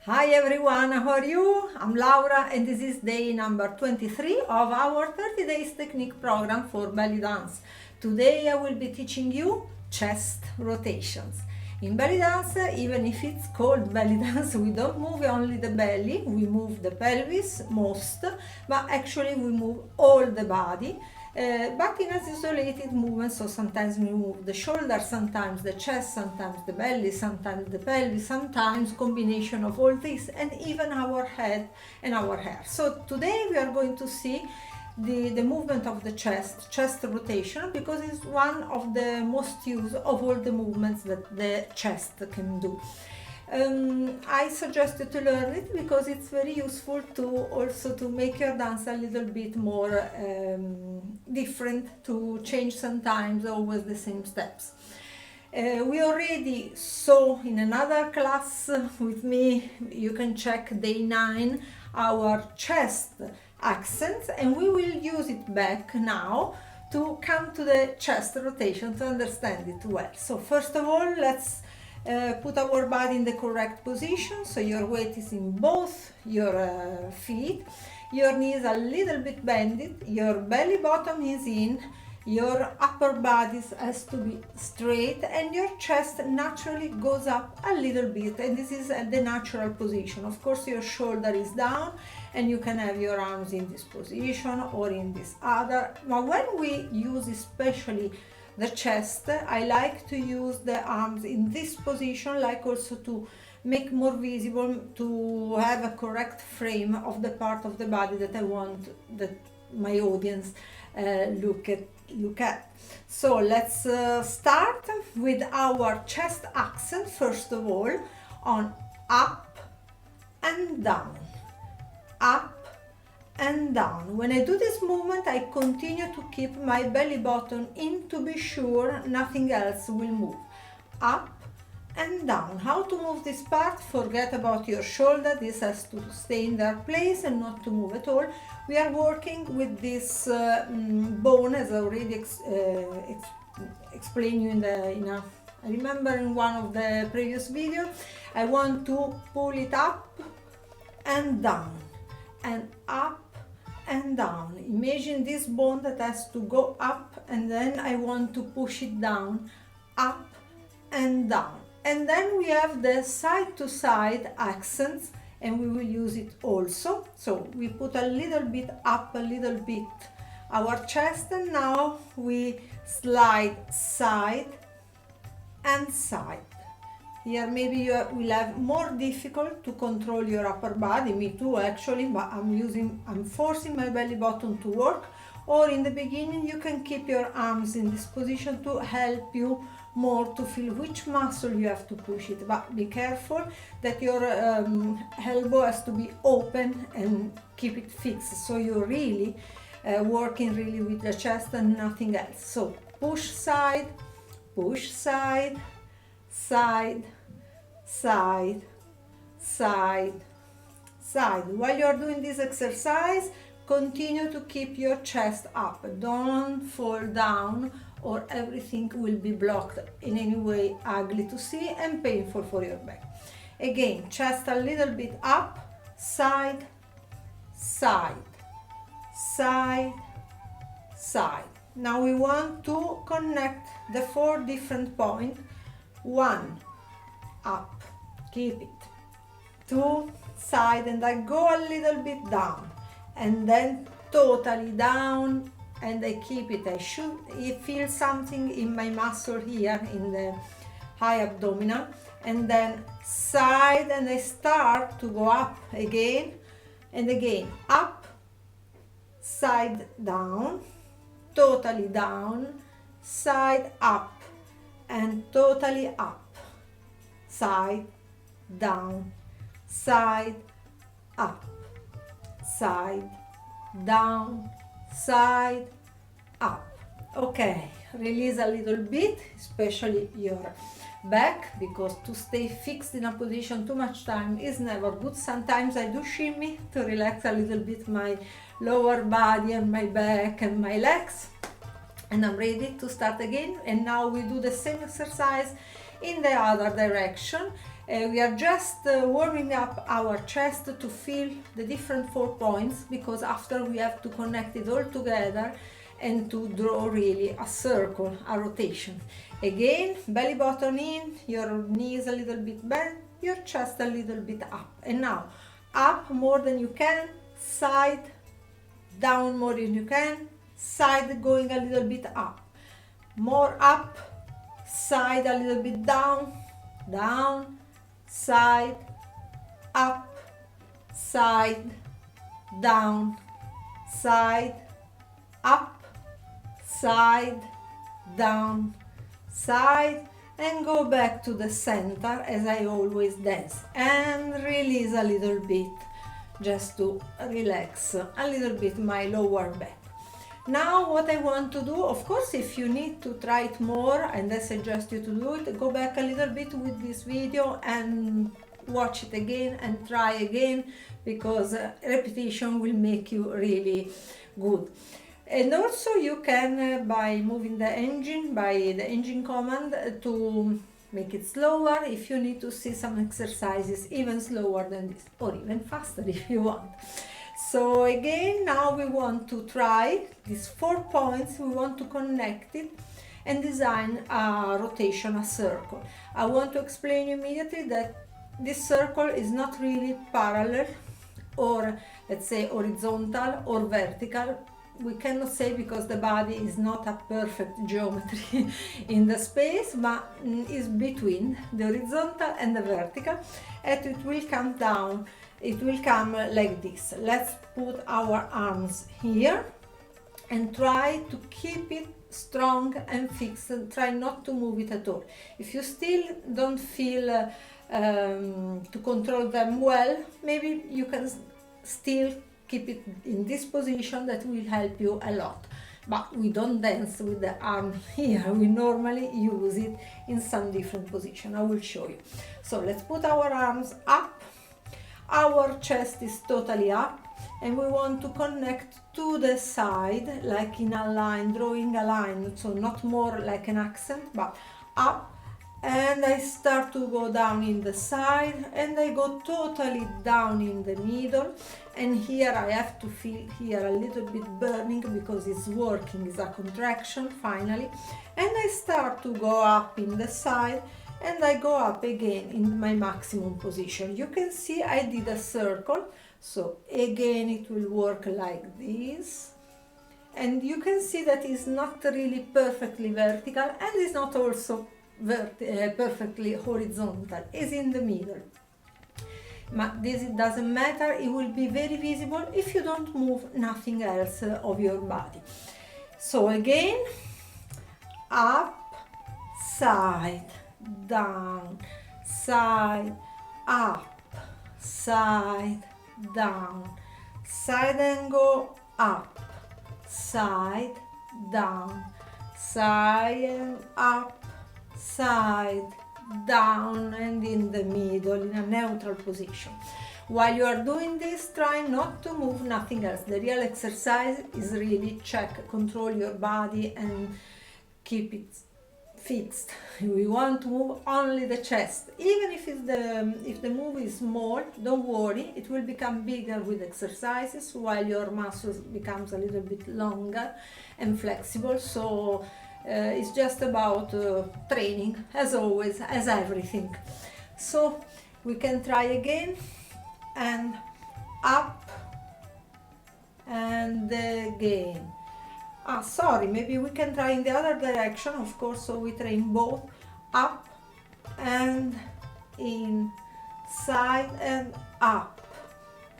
Hi everyone, how are you? I'm Laura and this is day number 23 of our 30 days technique program for belly dance. Today I will be teaching you chest rotations. In belly dance, even if it's called belly dance, we don't move only the belly, we move the pelvis most, but actually we move all the body. But in an isolated movement, so sometimes we move the shoulder, sometimes the chest, sometimes the belly, sometimes the pelvis, sometimes combination of all this, and even our head and our hair. So today we are going to see the movement of the chest rotation, because it's one of the most used of all the movements that the chest can do. I suggest you to learn it because it's very useful to also to make your dance a little bit more different, to change sometimes always the same steps. We already saw in another class with me, you can check day 9, our chest accents, and we will use it back now to come to the chest rotation to understand it well. So first of all, let's put our body in the correct position, so your weight is in both your feet, your knees a little bit bended, your belly bottom is in, your upper body has to be straight, and your chest naturally goes up a little bit, and this is the natural position. Of course, your shoulder is down and you can have your arms in this position or in this other, but when we use especially the chest, I like to use the arms in this position, like also to make more visible, to have a correct frame of the part of the body that I want that my audience look at. So let's start with our chest accent, first of all, on up and down, up and down. When I do this movement, I continue to keep my belly button in to be sure nothing else will move. Up and down. How to move this part? Forget about your shoulder. This has to stay in their place and not to move at all. We are working with this bone, as I already explained you I remember in one of the previous videos. I want to pull it up and down and up and down. Imagine this bone that has to go up, and then I want to push it down, up and down. And then we have the side to side accents, and we will use it also. So we put a little bit up, a little bit our chest, and now we slide side and side. Here maybe you will have more difficult to control your upper body, me too actually, but I'm forcing my belly button to work. Or in the beginning you can keep your arms in this position to help you more to feel which muscle you have to push it, but be careful that your elbow has to be open and keep it fixed, so you're really working really with the chest and nothing else. So push side, side, side, side, side. While you're doing this exercise, continue to keep your chest up. Don't fall down or everything will be blocked in any way, ugly to see and painful for your back. Again, chest a little bit up, side, side, side, side. Now we want to connect the 4 different points. 1, up, keep it. 2, side, and I go a little bit down, and then totally down, and I keep it. I should feel something in my muscle here in the high abdominal, and then side, and I start to go up again and again, up, side, down, totally down, side, up, and totally up, side, down, side, up, side, down, side, up. Okay, release a little bit, especially your back, because to stay fixed in a position too much time is never good. Sometimes I do shimmy to relax a little bit my lower body and my back and my legs, and I'm ready to start again. And now we do the same exercise in the other direction. We are just warming up our chest to feel the different 4 points, because after we have to connect it all together and to draw really a circle, a rotation. Again, belly button in, your knees a little bit bent, your chest a little bit up. And now, up more than you can, side, down more than you can, side going a little bit up. More up, side a little bit down, down, side, up, side, down, side, up, side, down, side, and go back to the center as I always dance, and release a little bit just to relax a little bit my lower back. Now what I want to do, of course, if you need to try it more, and I suggest you to do it, go back a little bit with this video and watch it again and try again, because repetition will make you really good. And also you can, by moving the engine, by the engine command, to make it slower if you need to see some exercises even slower than this, or even faster if you want. So again, now we want to try these 4 points, we want to connect it and design a rotation, a circle. I want to explain immediately that this circle is not really parallel, or let's say horizontal or vertical. We cannot say, because the body is not a perfect geometry in the space, but is between the horizontal and the vertical, and it will come down, it will come like this. Let's put our arms here and try to keep it strong and fixed, and try not to move it at all. If you still don't feel to control them well, maybe you can still keep it in this position. That will help you a lot. But we don't dance with the arm here, we normally use it in some different position. I will show you. So let's put our arms up, our chest is totally up, and we want to connect to the side, like in a line, drawing a line, so not more like an accent, but up. And I start to go down in the side, and I go totally down in the middle, and here I have to feel here a little bit burning, because it's working, it's a contraction finally, and I start to go up in the side, and I go up again in my maximum position. You can see I did a circle, so again it will work like this, and you can see that it's not really perfectly vertical, and it's not also perfectly horizontal, is in the middle. But this, it doesn't matter, it will be very visible if you don't move nothing else of your body. So again, up, side, down, side, up, side, down, side, and go up, side, down, side, and up, side, down, and in the middle in a neutral position. While you are doing this, try not to move nothing else. The real exercise is really check, control your body and keep it fixed. We want to move only the chest. Even if the move is small, don't worry, it will become bigger with exercises while your muscles becomes a little bit longer and flexible. So it's just about training, as always, as everything. So we can try again, and up and again. Sorry, maybe we can try in the other direction, of course, so we train both. Up and in, side and up,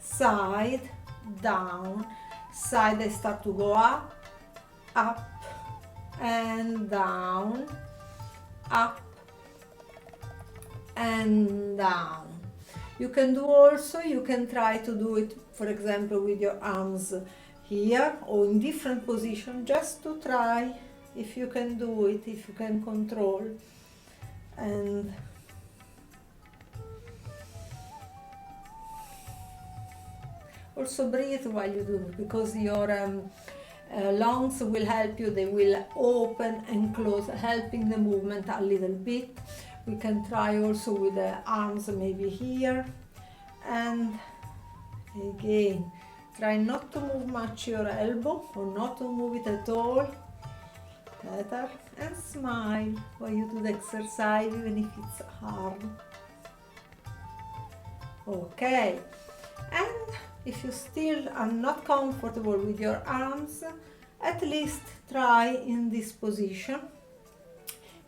side, down, side. I start to go up and down, up and down. You can do also, you can try to do it, for example, with your arms here or in different position, just to try if you can do it, if you can control. And also breathe while you do it, because your lungs will help you, they will open and close, helping the movement a little bit. We can try also with the arms maybe here, and again try not to move much your elbow or not to move it at all. Better, and smile while you do the exercise even if it's hard. Okay, and if you still are not comfortable with your arms, at least try in this position.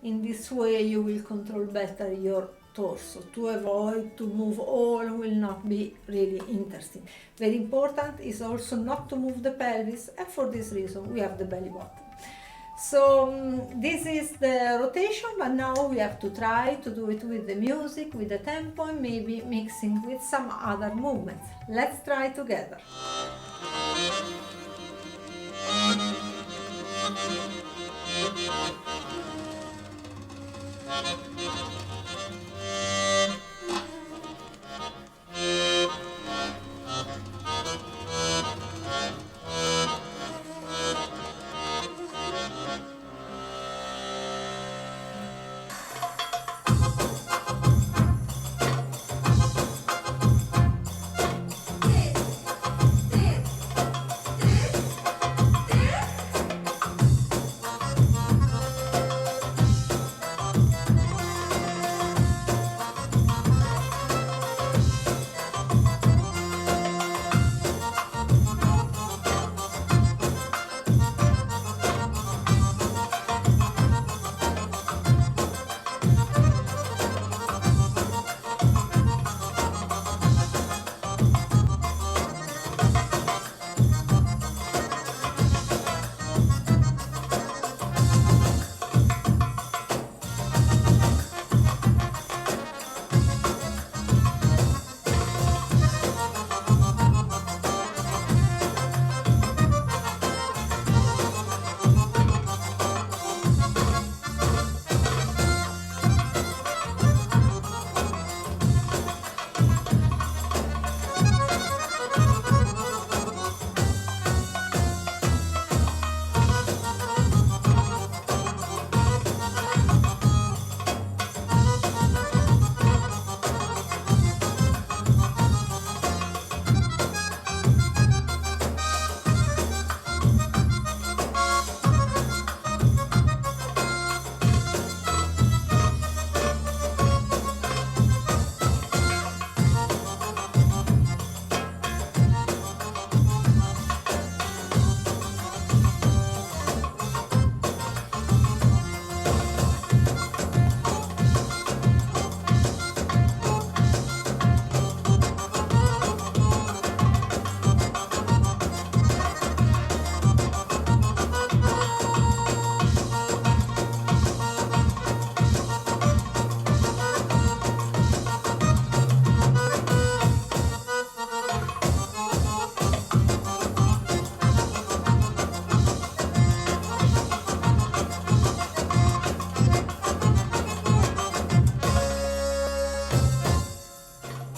In this way you will control better your torso. To avoid to move all will not be really interesting. Very important is also not to move the pelvis, and for this reason we have the belly button. So this is the rotation, but now we have to try to do it with the music, with the tempo, and maybe mixing with some other movements. Let's try together.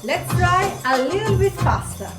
Let's try a little bit faster.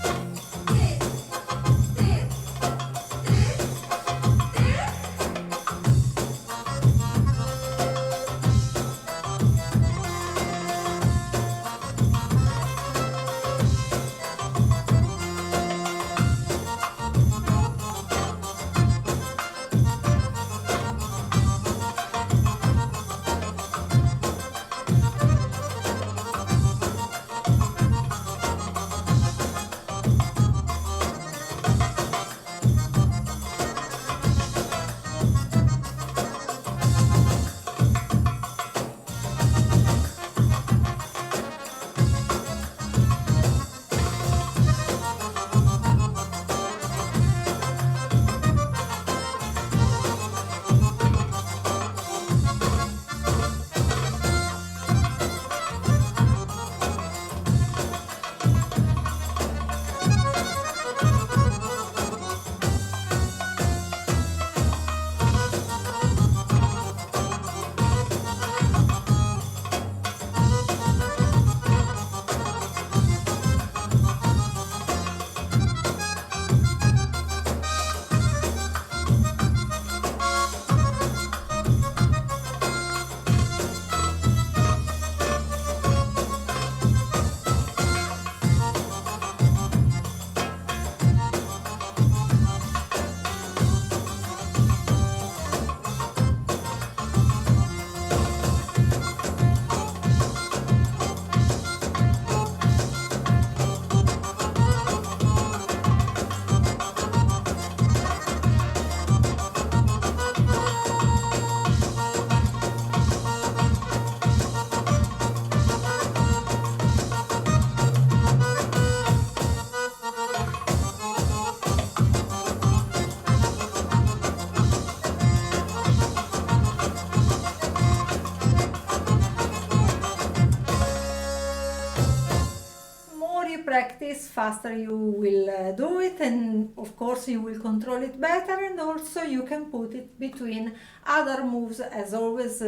practice, faster you will do it, and of course you will control it better, and also you can put it between other moves. As always,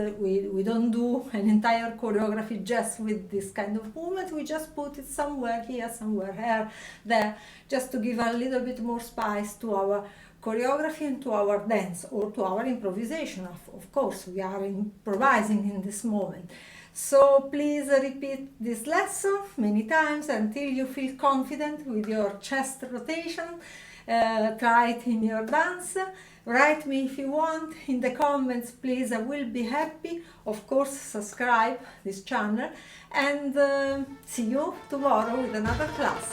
we don't do an entire choreography just with this kind of movement. We just put it somewhere here, somewhere here, there, just to give a little bit more spice to our choreography and to our dance, or to our improvisation. Of course, we are improvising in this moment. So please repeat this lesson many times until you feel confident with your chest rotation. Try it in your dance. Write me if you want in the comments, please. I will be happy. Of course, subscribe this channel, and see you tomorrow with another class.